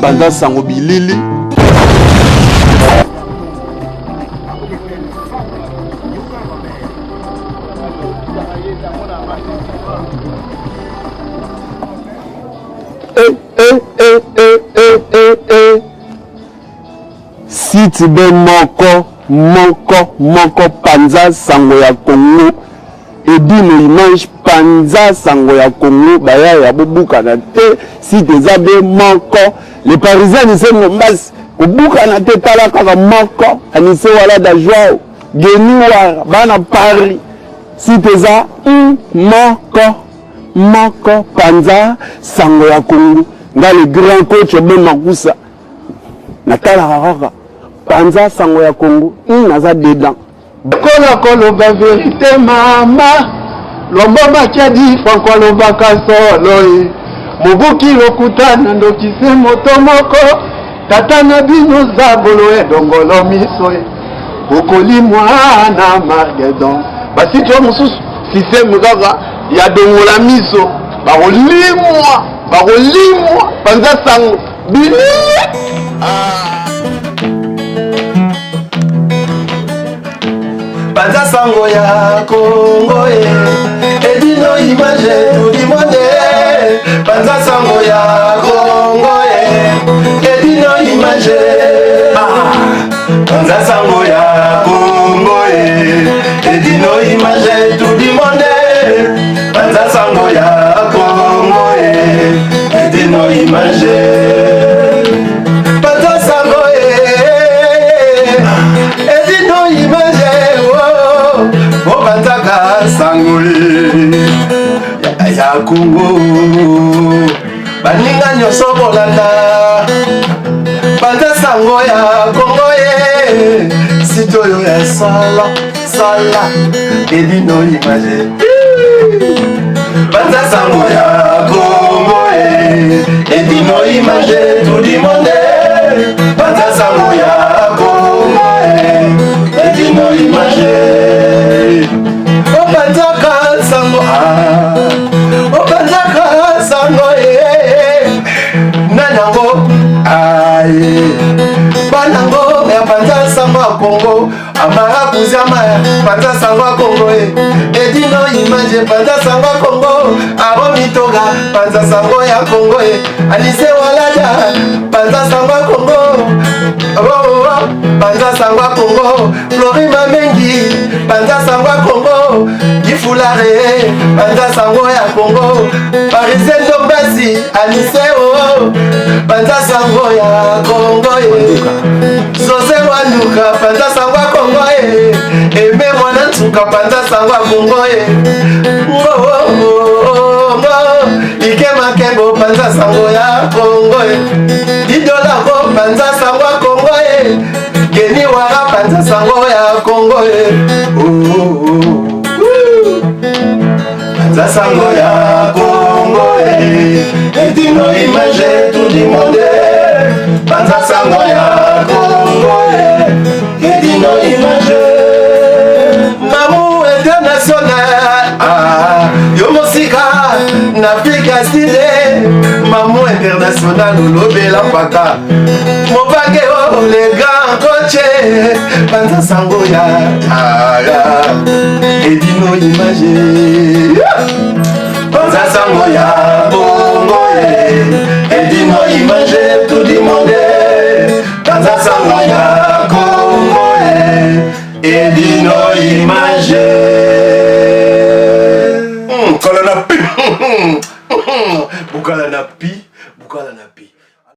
Panza sango bilili. Si tu veux moko Panza sango ya Congo et dit le image Panza sango ya Congo baya ya bobuka na te si des abe moko les parisiens ni se mombas bobuka na te tala kaka moko ani se wala da joie geni wa bana Paris si des a moko Panza sango ya Congo nga le grand coach Ben Makusa natala kaka Panza sango ya Congo naza dedans Kolo ba vérité mama lombo makiadi franco lobaka solo mobuki lokutana ndokise moto moko tata na bino zabolo edongolo miso okoli mwana Margedon basi to mususu système kaka ya dongola miso bakolimwa Panza sango bili Panza sango ya Congo edino image tout du monde Panza sango ya Congo edino image Panza sango ya Congo edino image tout du monde Panza sango ya Congo edino image Panza sango edino image Panzaka sangoli ya Congo baninga nyonso bolanda Panza sango ya Congo sito yo ya sala edino image Panza sango ya Congo edino image tout du monde Panza sango ya Congo edino image Panzaka sango nanango banango ya Panza sango ya Congo amara kuzama Panza sango ya Congo edino image Panza sango ya Congo aromitoga Panza sango ya Congo alise walada Panza sango ya Congo Panza sango ya Congo Florima Mengi Panza sango ya Congo Gifulare Panza sango ya Congo Parisien Dombasi Aniseo Panza sango ya Congo José Wanduka Panza sango ya Congo Eme mwana ntuka Panza sango ya Congo Ike Makembo Panza sango ya Congo Didola ko Panza sango ya Congo Geni wara Panza sango ya Congo Panza sango ya Congo edino image tout du monde Panza sango ya Congo edino image Mamu international yo mosika na Afrika Side Mamu international olobela paka Mobange le grand coach Panza sango ya edino image Panza sango ya Congo edino image tout du monde Panza sango ya Congo edino image Bukala na pi